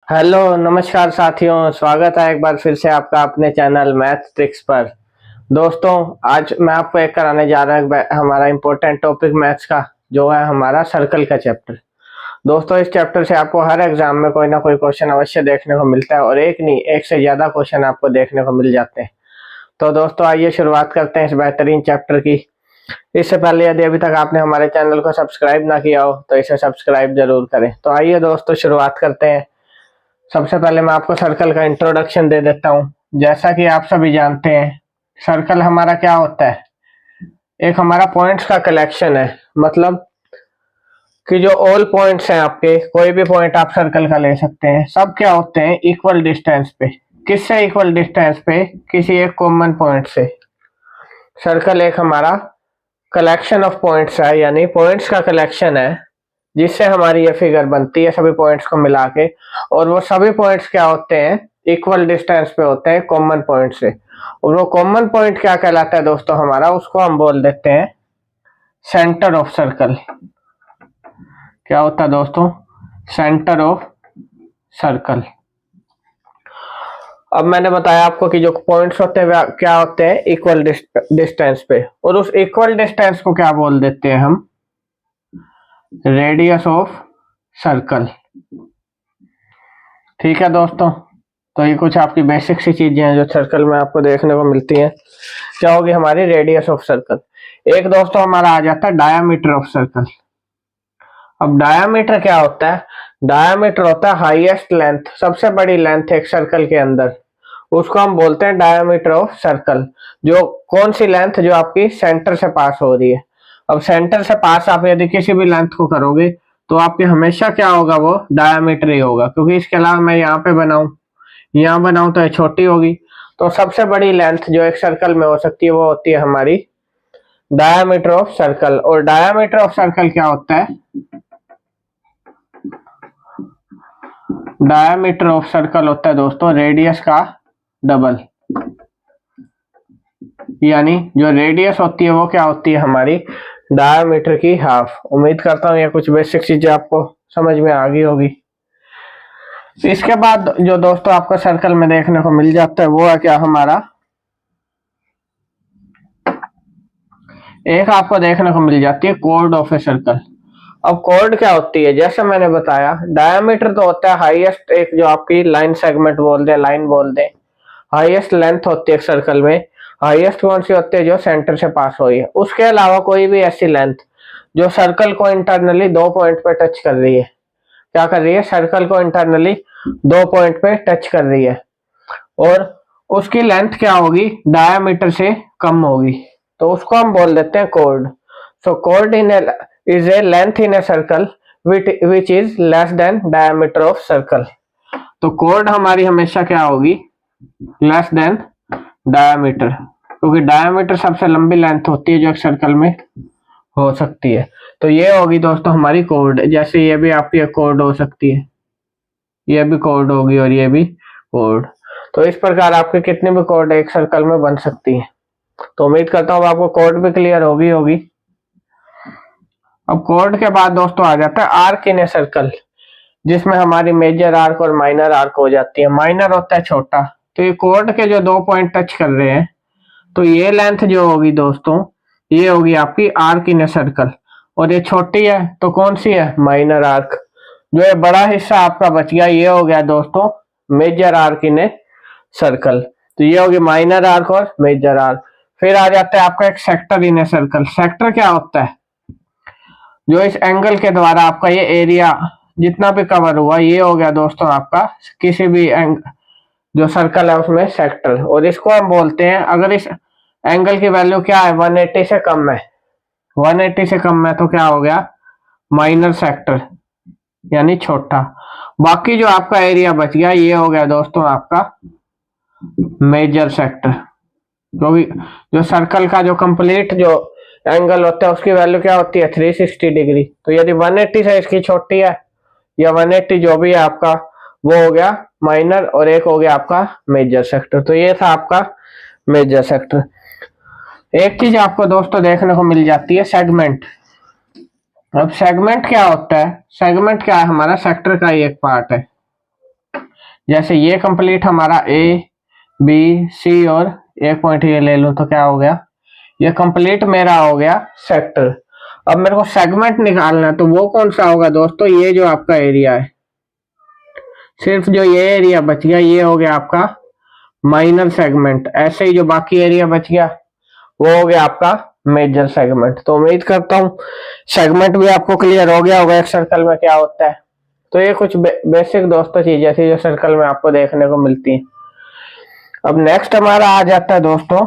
Hello नमस्कार साथियों, स्वागत है एक बार फिर से आपका अपने चैनल मैथ ट्रिक्स पर। दोस्तों, आज मैं आपको एक कराने जा रहा हूँ हमारा इम्पोर्टेंट टॉपिक मैथ्स का, जो है हमारा सर्कल का चैप्टर। दोस्तों, इस चैप्टर से आपको हर एग्जाम में कोई ना कोई क्वेश्चन अवश्य देखने को मिलता है, और एक नहीं, एक से ज्यादा क्वेश्चन आपको देखने को मिल जाते हैं। तो दोस्तों, आइए शुरुआत करते हैं इस बेहतरीन चैप्टर की। इससे पहले यदि अभी तक आपने हमारे चैनल को सब्सक्राइब ना किया हो तो इसे सब्सक्राइब जरूर करें। तो आइए दोस्तों, शुरुआत करते हैं। सबसे पहले मैं आपको सर्कल का इंट्रोडक्शन दे देता हूँ। जैसा कि आप सभी जानते हैं, सर्कल हमारा क्या होता है? एक हमारा पॉइंट्स का कलेक्शन है। मतलब कि जो ऑल पॉइंट्स हैं आपके, कोई भी पॉइंट आप सर्कल का ले सकते हैं, सब क्या होते हैं? इक्वल डिस्टेंस पे। किससे इक्वल डिस्टेंस पे? किसी एक कॉमन पॉइंट से। सर्कल एक हमारा कलेक्शन ऑफ पॉइंट्स है, यानी पॉइंट्स का कलेक्शन है, जिससे हमारी ये फिगर बनती है सभी पॉइंट्स को मिला के। और वो सभी पॉइंट्स क्या होते हैं? इक्वल डिस्टेंस पे होते हैं कॉमन पॉइंट से। और वो कॉमन पॉइंट क्या कहलाता है दोस्तों हमारा? उसको हम बोल देते हैं सेंटर ऑफ सर्कल। क्या होता है दोस्तों? Centre of circle. अब मैंने बताया आपको कि जो पॉइंट्स होते हैं क्या होते हैं? इक्वल डिस्टेंस पे। और उस इक्वल डिस्टेंस को क्या बोल देते हैं हम? Radius of circle. ठीक है दोस्तों, तो ये कुछ आपकी बेसिक सी चीजें हैं जो सर्कल में आपको देखने को मिलती हैं। क्या होगी हमारी रेडियस ऑफ सर्कल? एक दोस्तों हमारा आ जाता है डायामीटर ऑफ सर्कल। अब डायामीटर क्या होता है? डायामीटर होता है हाईएस्ट लेंथ, सबसे बड़ी लेंथ एक सर्कल के अंदर, उसको हम बोलते हैं डायामीटर ऑफ सर्कल। जो कौन सी लेंथ? जो आपकी सेंटर से पास हो रही है। अब सेंटर से पास आप यदि किसी भी लेंथ को करोगे तो आपके हमेशा क्या होगा? वो डायामीटर ही होगा, क्योंकि इसके अलावा मैं यहाँ पे बनाऊं, यहाँ बनाऊं तो ये छोटी होगी। तो सबसे बड़ी लेंथ जो एक सर्कल में हो सकती है वो होती है हमारी डायामीटर ऑफ सर्कल। और डायामीटर ऑफ सर्कल क्या होता है? डायामीटर ऑफ सर्कल होता है दोस्तों रेडियस का डबल। यानी जो रेडियस होती है वो क्या होती है? हमारी डायामीटर की हाफ। उम्मीद करता हूँ ये कुछ बेसिक चीजें आपको समझ में आ गई होगी। इसके बाद जो दोस्तों आपको सर्कल में देखने को मिल जाता है वो है क्या? हमारा एक आपको देखने को मिल जाती है कॉर्ड ऑफ ए सर्कल। अब कॉर्ड क्या होती है? जैसे मैंने बताया, डायमीटर तो होता है हाईएस्ट, एक जो आपकी लाइन सेगमेंट बोल दे, लाइन बोल दे, हाईएस्ट लेंथ होती है एक सर्कल में। हाईएस्ट कौन सी होती है? जो सेंटर से पास हो रही है। उसके अलावा कोई भी ऐसी लेंथ जो सर्कल को इंटरनली दो पॉइंट पे टच कर रही है। क्या कर रही है? सर्कल को इंटरनली दो पॉइंट पे टच कर रही है, और उसकी लेंथ क्या होगी? डायमीटर से कम होगी, तो उसको हम बोल देते हैं chord. So chord is a length in a circle which is less than diameter of circle। तो कॉर्ड हमारी हमेशा क्या होगी? लेस देन डायमीटर, क्योंकि डायमीटर सबसे लंबी लेंथ होती है जो एक सर्कल में हो सकती है। तो ये होगी दोस्तों हमारी कॉर्ड। जैसे ये भी आपकी एक कॉर्ड हो सकती है, ये भी कॉर्ड होगी, और ये भी कॉर्ड। तो इस प्रकार आपके कितने भी कॉर्ड एक सर्कल में बन सकती है। तो उम्मीद करता हूँ आपको कॉर्ड भी क्लियर होगी। अब कॉर्ड के बाद दोस्तों आ जाता है आर्क इन ए सर्कल, जिसमें हमारी मेजर आर्क और माइनर आर्क हो जाती है। माइनर होता है छोटा। तो ये कॉर्ड के जो दो पॉइंट टच कर रहे हैं, तो ये लेंथ जो होगी दोस्तों, ये होगी आपकी आर्क इन ए सर्कल। और ये छोटी है तो कौन सी है? Minor arc. जो ये बड़ा हिस्सा आपका बच गया, ये हो गया दोस्तों major arc in a circle. तो ये होगी माइनर आर्क और मेजर आर्क। फिर आ जाता है आपका एक sector in a circle. Sector क्या होता है? जो इस एंगल के द्वारा आपका ये एरिया जितना भी कवर हुआ, ये हो गया दोस्तों आपका किसी भी जो सर्कल है उसमें सेक्टर। और इसको हम बोलते हैं, अगर इस एंगल की वैल्यू क्या है? 180 से कम है। 180 से कम है तो क्या हो गया? माइनर सेक्टर, यानी छोटा। बाकी जो आपका एरिया बच गया, ये हो गया दोस्तों आपका मेजर सेक्टर। क्योंकि जो सर्कल का जो कंप्लीट जो एंगल होता है उसकी वैल्यू क्या होती है? 360 डिग्री। तो यदि 180 से इसकी छोटी है, या 180 जो भी है आपका, वो हो गया माइनर, और एक हो गया आपका मेजर सेक्टर। तो ये था आपका मेजर सेक्टर। एक चीज आपको दोस्तों देखने को मिल जाती है, सेगमेंट। अब सेगमेंट क्या होता है? सेगमेंट क्या है? हमारा सेक्टर का ही एक पार्ट है। जैसे ये कंप्लीट हमारा ए बी सी और एक पॉइंट ये ले लूं तो क्या हो गया, ये कंप्लीट मेरा हो गया सेक्टर। अब मेरे को सेगमेंट निकालना है, तो वो कौन सा होगा दोस्तों, ये जो आपका एरिया है, सिर्फ जो ये एरिया बच गया ये हो गया आपका माइनर सेगमेंट। ऐसे ही जो बाकी एरिया बच गया वो हो गया आपका मेजर सेगमेंट। तो उम्मीद करता हूँ सेगमेंट भी आपको क्लियर हो गया होगा एक सर्कल में क्या होता है। तो ये कुछ बेसिक दोस्तों चीजें थी जो सर्कल में आपको देखने को मिलती हैं। अब नेक्स्ट हमारा आ जाता है दोस्तों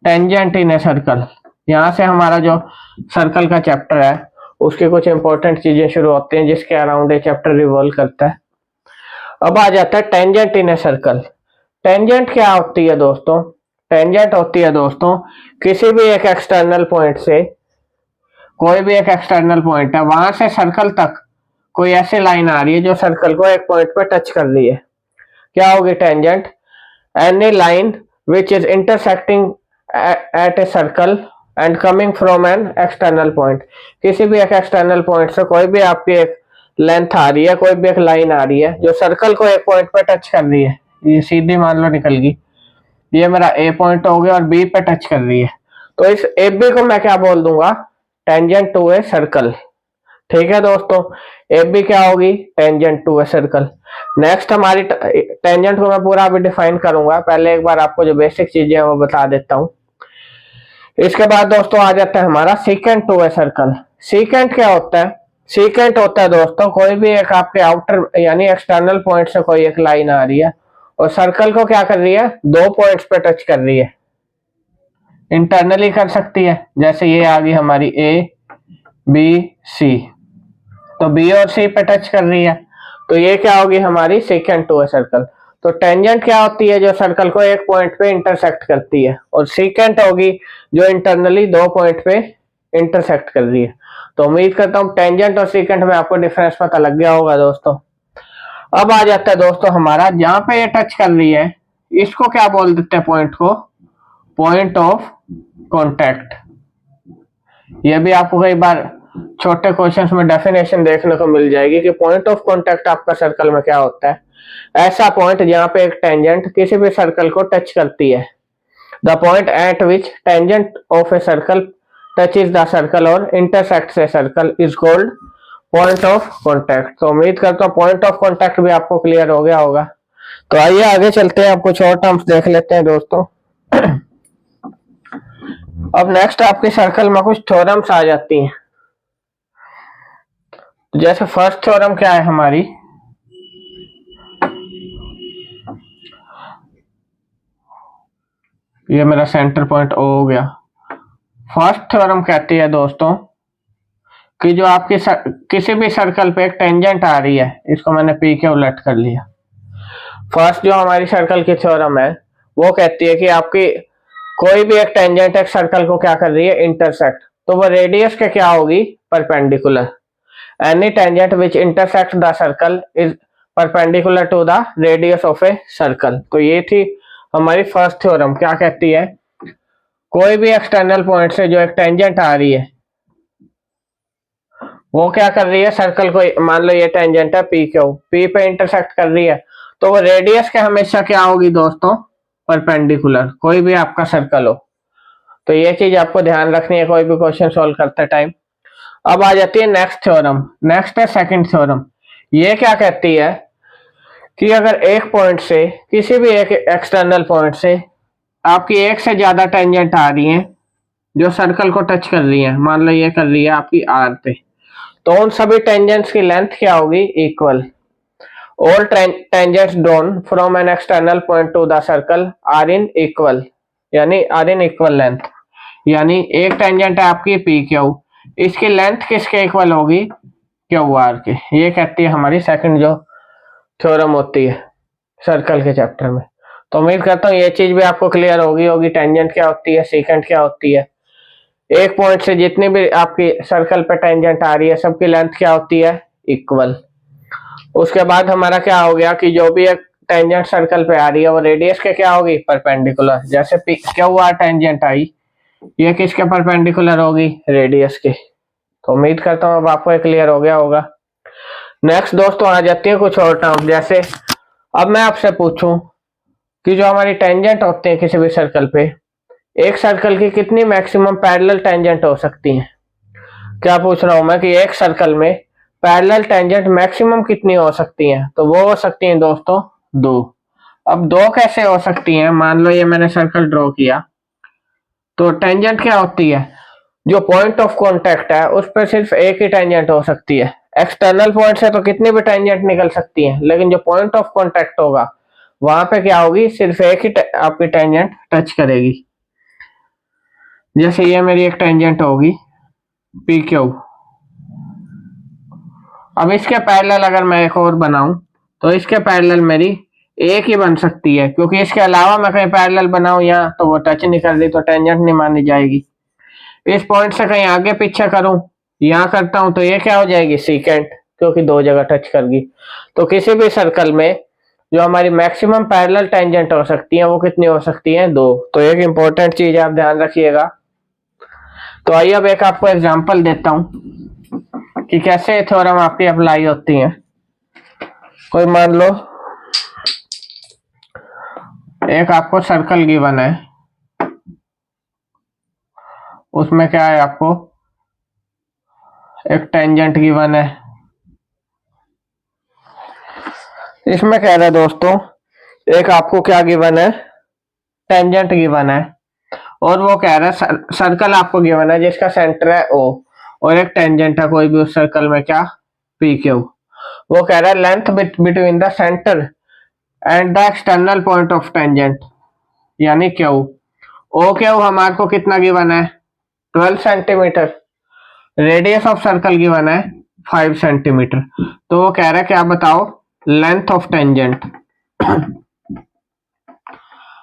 टेंजेंट इन ए सर्कल। यहाँ से हमारा जो सर्कल का चैप्टर है उसकी कुछ इंपॉर्टेंट चीजें शुरू होती हैं जिसके अराउंड ये चैप्टर रिवॉल्व करता है। अब आ जाता है tangent in a circle. Tangent क्या होती है दोस्तों, टेंजेंट होती है दोस्तों किसी भी एक एक्सटर्नल पॉइंट से, कोई भी एक एक्सटर्नल पॉइंट है वहां से सर्कल तक कोई ऐसी लाइन आ रही है जो सर्कल को एक पॉइंट पे टच कर रही है, क्या होगी tangent. Any line which is intersecting at a circle and coming from an external point. किसी भी एक एक्सटर्नल पॉइंट से कोई भी आपकी एक लेंथ आ रही है, कोई भी एक लाइन आ रही है जो सर्कल को एक पॉइंट पे टच कर रही है, ये सीधी मान लो निकल गई, ये मेरा ए पॉइंट हो गया और बी पे टच कर रही है, तो इस ए बी को मैं क्या बोल दूंगा, टेंजेंट टू ए सर्कल। ठीक है दोस्तों, ए बी क्या होगी, tangent to a circle. Next हमारी टेंजेंट को मैं पूरा अभी डिफाइन करूंगा, पहले एक बार आपको जो बेसिक चीजें हैं वो बता देता हूं। इसके बाद दोस्तों आ जाता है हमारा secant to a circle. Secant क्या होता है, सीकेंट होता है दोस्तों कोई भी एक आपके आउटर यानी एक्सटर्नल पॉइंट से कोई एक लाइन आ रही है और सर्कल को क्या कर रही है, दो पॉइंट्स पे टच कर रही है। इंटरनली कर सकती है, जैसे ये आ गई हमारी ए बी सी, तो बी और सी पे टच कर रही है, तो ये क्या होगी हमारी सेकेंड टू ए सर्कल। तो टेंजेंट क्या होती है, जो सर्कल को एक पॉइंट पे इंटरसेक्ट करती है, और सीकेंट होगी जो इंटरनली दो पॉइंट पे इंटरसेक्ट कर रही है। तो उम्मीद करता हूँ टेंजेंट और सीकेंट में आपको डिफरेंस पता लग गया होगा दोस्तों। अब आ जाता है दोस्तों हमारा जहां पे ये टच कर रही है इसको क्या बोल देते हैं, पॉइंट को पॉइंट ऑफ कॉन्टैक्ट। ये भी आपको कई बार छोटे क्वेश्चंस में डेफिनेशन देखने को मिल जाएगी कि पॉइंट ऑफ कॉन्टैक्ट आपका सर्कल में क्या होता है, ऐसा पॉइंट जहां पे एक टेंजेंट किसी भी सर्कल को टच करती है। The point at which tangent of a circle touches the circle और intersects a circle is called point of contact. तो उम्मीद करता हूँ पॉइंट ऑफ कॉन्टैक्ट भी आपको क्लियर हो गया होगा। तो आइए आगे चलते हैं, आप कुछ और टर्म्स देख लेते हैं दोस्तों। अब नेक्स्ट आपके सर्कल में कुछ थ्योरम्स आ जाती हैं। जैसे फर्स्ट थ्योरम क्या है हमारी, ये मेरा सेंटर पॉइंट ओ हो गया। फर्स्ट थ्योरम कहती है दोस्तों कि जो आपकी किसी भी सर्कल पे एक टेंजेंट आ रही है, इसको मैंने पी के उलट कर लिया। फर्स्ट जो हमारी सर्कल की थ्योरम है वो कहती है कि आपकी कोई भी एक टेंजेंट एक सर्कल को क्या कर रही है, इंटरसेक्ट, तो वो रेडियस के क्या होगी, perpendicular. Any tangent which intersect the circle is perpendicular to the radius of a circle. तो ये थी हमारी फर्स्ट थ्योरम। क्या कहती है, कोई भी एक्सटर्नल पॉइंट से जो एक टेंजेंट आ रही है वो क्या कर रही है, सर्कल को, मान लो ये टेंजेंट है पी क्यू, पी पे इंटरसेक्ट कर रही है, तो वो रेडियस के हमेशा क्या होगी दोस्तों, परपेंडिकुलर, कोई भी आपका सर्कल हो। तो ये चीज आपको ध्यान रखनी है कोई भी क्वेश्चन सोल्व करते टाइम। अब आ जाती है नेक्स्ट थ्योरम। नेक्स्ट है सेकंड थ्योरम। ये क्या कहती है कि अगर एक पॉइंट से, किसी भी एक एक्सटर्नल पॉइंट से आपकी एक से ज्यादा टेंजेंट आ रही है जो सर्कल को टच कर रही है, मान लो ये कर रही है आपकी आर पे, तो उन सभी टेंजेंट्स की लेंथ क्या होगी, equal. All tangents drawn from an external point to the circle are in equal, यानी are in equal length। यानी एक टेंजेंट है आपकी पी क्यू, इसकी लेंथ किसके इक्वल होगी, क्यू आर के। ये कहती है हमारी सेकंड जो थ्योरम होती है सर्कल के चैप्टर में। तो उम्मीद करता हूँ ये चीज भी आपको क्लियर होगी। टेंजेंट क्या होती है, सेकंड क्या होती है, एक पॉइंट से जितनी भी आपकी सर्कल पे टेंजेंट आ रही है सबकी लेंथ क्या होती है, इक्वल। उसके बाद हमारा क्या हो गया कि जो भी एक टेंजेंट सर्कल पे आ रही है वो रेडियस के क्या होगी, परपेंडिकुलर। जैसे क्यू आर टेंजेंट आई, ये किसके परपेंडिकुलर होगी, रेडियस के। तो उम्मीद करता हूँ अब आपको क्लियर हो गया होगा। नेक्स्ट दोस्तों आ जाती है कुछ और टर्म, जैसे अब मैं आपसे पूछूं कि जो हमारी टेंजेंट होते हैं किसी भी सर्कल पे, एक सर्कल की कितनी मैक्सिमम पैरेलल टेंजेंट हो सकती है। क्या पूछ रहा हूं मैं कि एक सर्कल में पैरेलल टेंजेंट मैक्सिमम कितनी हो सकती है, तो वो हो सकती है दोस्तों 2। अब 2 कैसे हो सकती है, मान लो ये मैंने सर्कल ड्रॉ किया, तो टेंजेंट क्या होती है, जो पॉइंट ऑफ कांटेक्ट है उस पर सिर्फ एक ही टेंजेंट हो सकती है। एक्सटर्नल पॉइंट से तो कितनी भी टेंजेंट निकल सकती है, लेकिन जो पॉइंट ऑफ कांटेक्ट होगा वहां पे क्या होगी, सिर्फ एक ही आपकी टेंजेंट टच करेगी। जैसे ये मेरी एक टेंजेंट होगी पी क्यू। अब इसके पैरेलल अगर मैं एक और बनाऊं तो इसके पैरेलल मेरी एक ही बन सकती है, क्योंकि इसके अलावा मैं कहीं पैरेलल बनाऊं यहाँ तो वो टच नहीं कर रही, तो टेंजेंट नहीं मानी जाएगी। इस पॉइंट से कहीं आगे पीछे करूं, यहाँ करता हूं तो ये क्या हो जाएगी, सीकेंट, क्योंकि 2 जगह टच करगी। तो किसी भी सर्कल में जो हमारी मैक्सिमम पैरेलल टेंजेंट हो सकती है वो कितनी हो सकती है, 2। तो एक इंपॉर्टेंट चीज आप ध्यान रखिएगा। तो आइए अब एक आपको एग्जांपल देता हूं कि कैसे थ्योरम आपकी अप्लाई होती है। कोई मान लो एक आपको सर्कल गिवन है, उसमें क्या है, आपको एक टेंजेंट गिवन है। इसमें कह रहा है दोस्तों एक आपको क्या गिवन है, टेंजेंट गिवन है, और वो कह रहा है सर्कल आपको गिवन है जिसका सेंटर है ओ, और एक टेंजेंट है कोई भी उस सर्कल में क्या, पी क्यू। वो कह रहा है length between the centre and the external point of tangent यानी क्यू। ओ क्यू हमारे को कितना गिवन है, 12 centimetre. Radius of circle given है 5 सेंटीमीटर। तो वो कह रहा है क्या बताओ, लेंथ ऑफ टेंजेंट।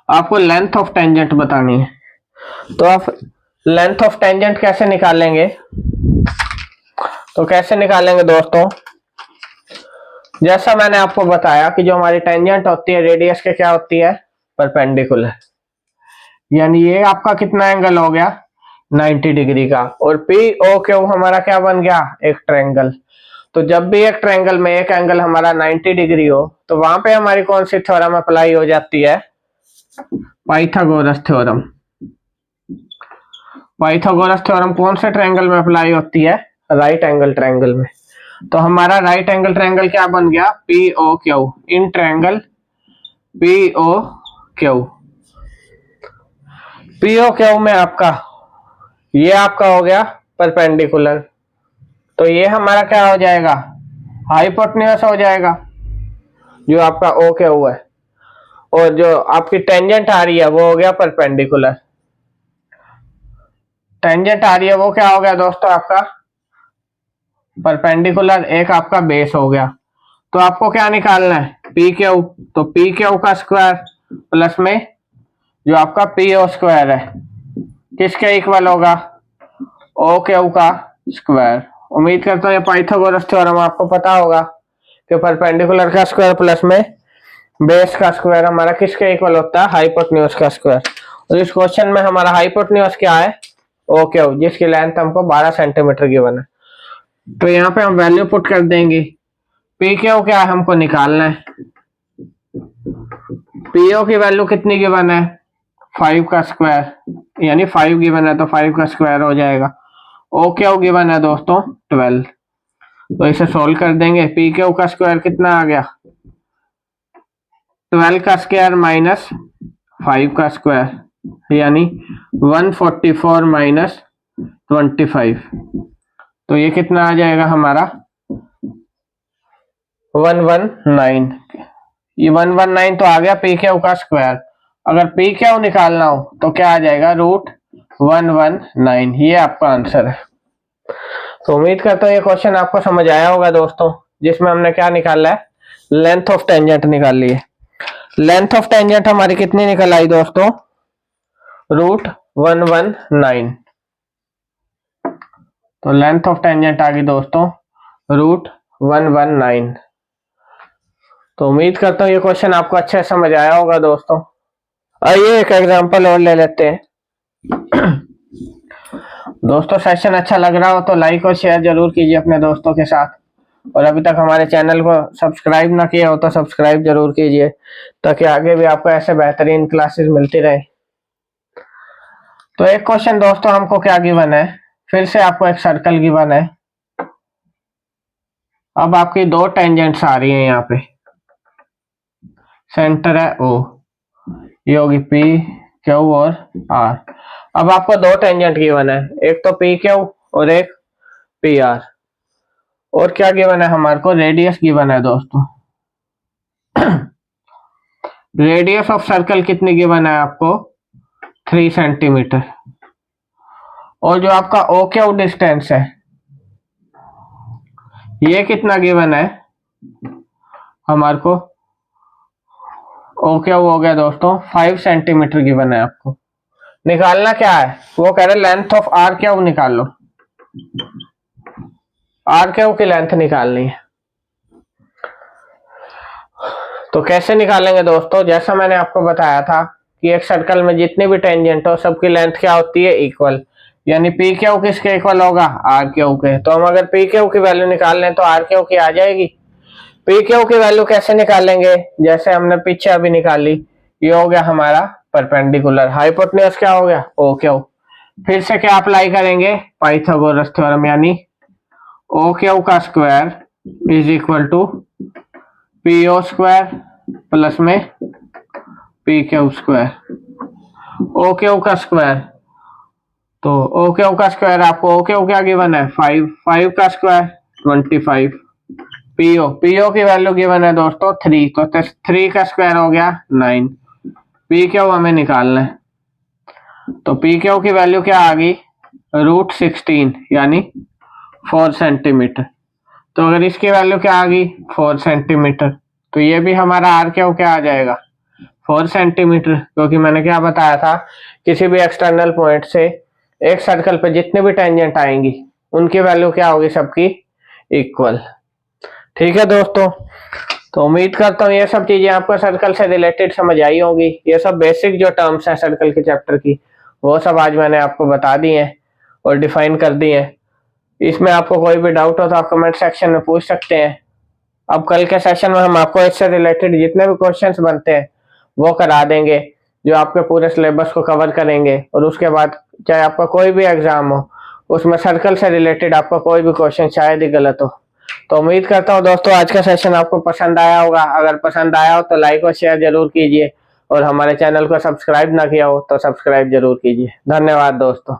आपको लेंथ ऑफ टेंजेंट बतानी है, तो आप लेंथ ऑफ टेंजेंट कैसे निकालेंगे, तो कैसे निकालेंगे दोस्तों, जैसा मैंने आपको बताया कि जो हमारी टेंजेंट होती है रेडियस के क्या होती है, परपेंडिकुलर। यानी ये आपका कितना एंगल हो गया, 90 डिग्री का, और पी ओ क्यू हमारा क्या बन गया, एक ट्रायंगल। तो जब भी एक ट्रायंगल में एक एंगल हमारा 90 डिग्री हो तो वहां पे हमारी कौन सी थ्योरम अप्लाई हो जाती है, पाइथागोरस थ्योरम। पाइथागोरस थ्योरम कौन से ट्रायंगल में अप्लाई होती है, राइट एंगल ट्रायंगल में। तो हमारा राइट एंगल ट्रायंगल क्या बन गया, P O Q, in triangle P O Q. P O Q में आपका ये आपका हो गया परपेंडिकुलर, तो ये हमारा क्या हो जाएगा, हाइपोटेन्यूज हो जाएगा जो आपका ओ क्यू है, और जो आपकी टेंजेंट आ रही है वो हो गया परपेंडिकुलर। टेंजेंट आ रही है वो क्या हो गया दोस्तों, आपका परपेंडिकुलर, एक आपका बेस हो गया। तो आपको क्या निकालना है, पी क्यू। तो पी क्यू का स्क्वायर प्लस में जो आपका पी ओ स्क्वायर है किसके इक्वल होगा, ओ क्यू का स्क्वायर। उम्मीद करता हूँ ये पाइथागोरस थ्योरम आपको पता होगा कि परपेंडिकुलर का स्क्वायर प्लस में बेस का स्क्वायर हमारा किसके इक्वल होता है, हाइपोटेन्यूज का स्क्वायर। और इस क्वेश्चन में हमारा हाइपोटेन्यूज क्या है, ओ क्यू, जिसकी लेंथ हमको 12 सेंटीमीटर गिवन है। तो यहाँ पे हम वैल्यू पुट कर देंगे। पी क्यू क्या है हमको निकालना है, पीओ की वैल्यू कितनी गिवन है, 5 का स्क्वायर, यानी 5 गिवन है तो 5 का स्क्वायर हो जाएगा। ओ क्यू गिवन है दोस्तों 12, तो इसे सोल्व कर देंगे। पी क्यू का स्क्वायर कितना आ गया, 12 का स्क्वायर माइनस 5 का स्क्वायर, यानी 144 माइनस 25, तो ये कितना आ जाएगा हमारा 119। ये 119 तो आ गया पी क्यू का स्क्वायर। अगर पी क्यू निकालना हो तो क्या आ जाएगा, √119। ये आपका आंसर है। तो उम्मीद करता हूँ ये क्वेश्चन आपको समझ आया होगा दोस्तों, जिसमें हमने क्या निकाला है, लेंथ ऑफ टेंजेंट निकाल ली है। लेंथ ऑफ टेंजेंट हमारी कितनी निकल आई दोस्तों, √119। तो लेंथ ऑफ टेंजेंट आ गई दोस्तों √119। तो उम्मीद करता हूँ ये क्वेश्चन आपको अच्छे से समझ आया होगा दोस्तों। आइए एक एग्जांपल और ले लेते हैं। दोस्तों सेशन अच्छा लग रहा हो तो लाइक और शेयर जरूर कीजिए अपने दोस्तों के साथ, और अभी तक हमारे चैनल को सब्सक्राइब ना किया हो तो सब्सक्राइब जरूर कीजिए, ताकि आगे भी आपको ऐसे बेहतरीन क्लासेस मिलती रहे। तो एक क्वेश्चन दोस्तों हमको क्या गिवन है, फिर से आपको एक सर्कल गिवन है। अब आपकी दो टेंजेंट्स आ रही हैं यहाँ पे, सेंटर है ओ, ये होगी पी क्यू और आर। अब आपको दो टेंजेंट गिवन है, एक तो पी क्यू और एक पी आर। और क्या गिवन है हमारे को, रेडियस गिवन है दोस्तों। रेडियस ऑफ सर्कल कितनी गिवन है आपको, 3 सेंटीमीटर। और जो आपका ओ क्यू डिस्टेंस है ये कितना गिवन है हमारे को, ओ क्यू हो गया दोस्तों 5 सेंटीमीटर गिवन है। आपको निकालना क्या है, वो कह रहे लेंथ ऑफ आर क्यू निकाल लो, आर क्यू की लेंथ निकालनी है। तो कैसे निकालेंगे दोस्तों, जैसा मैंने आपको बताया था कि एक सर्कल में जितनी भी टेंजेंट हो सबकी लेंथ क्या होती है, इक्वल। यानी पी क्यू किसके इक्वल होगा, आर क्यू के। तो हम अगर पी क्यू की वैल्यू निकाल लें तो आर क्यू की आ जाएगी। पी क्यू की वैल्यू कैसे निकालेंगे, जैसे हमने पीछे अभी निकाली, ये हो गया हमारा परपेंडिकुलर, हाइपोटेन्यूज क्या हो गया, ओ क्यू। फिर से क्या अप्लाई करेंगे, पाइथागोरस थ्योरम, यानी ओ क्यू का square is equal to P O square plus में P Q square. O Q का स्क्वायर, तो ओ क्यू का स्क्वायर आपको ओ क्यू क्या गिवन है, 5 का स्क्वायर 25। पीओ की वैल्यू गिवन है दोस्तों 3, तो 3 का स्क्वायर हो गया 9। पी क्यू हमें निकालना है, तो पी क्यू की वैल्यू क्या आ गई, √16 यानी 4 सेंटीमीटर। तो अगर इसकी वैल्यू क्या आ गई 4 सेंटीमीटर, तो ये भी हमारा आर क्यू क्या आ जाएगा 4 सेंटीमीटर। क्योंकि मैंने क्या बताया था, किसी भी एक्सटर्नल पॉइंट से एक सर्कल पे जितने भी टेंजेंट आएंगी उनकी वैल्यू क्या होगी, सबकी इक्वल। ठीक है दोस्तों, तो उम्मीद करता हूँ ये सब चीजें आपको सर्कल से रिलेटेड समझ आई होगी। ये सब बेसिक जो टर्म्स हैं सर्कल के चैप्टर की, वो सब आज मैंने आपको बता दी हैं और डिफाइन कर दी हैं। इसमें आपको कोई भी डाउट हो तो आप कमेंट सेक्शन में पूछ सकते हैं। अब कल के सेशन में हम आपको इससे रिलेटेड जितने भी क्वेश्चंस बनते हैं वो करा देंगे, जो आपके पूरे सिलेबस को कवर करेंगे। और उसके बाद चाहे आपका कोई भी एग्जाम हो, उसमें सर्कल से रिलेटेड आपका कोई भी क्वेश्चन शायद ही गलत हो। तो उम्मीद करता हूँ दोस्तों आज का सेशन आपको पसंद आया होगा। अगर पसंद आया हो तो लाइक और शेयर जरूर कीजिए, और हमारे चैनल को सब्सक्राइब ना किया हो तो सब्सक्राइब जरूर कीजिए। धन्यवाद दोस्तों।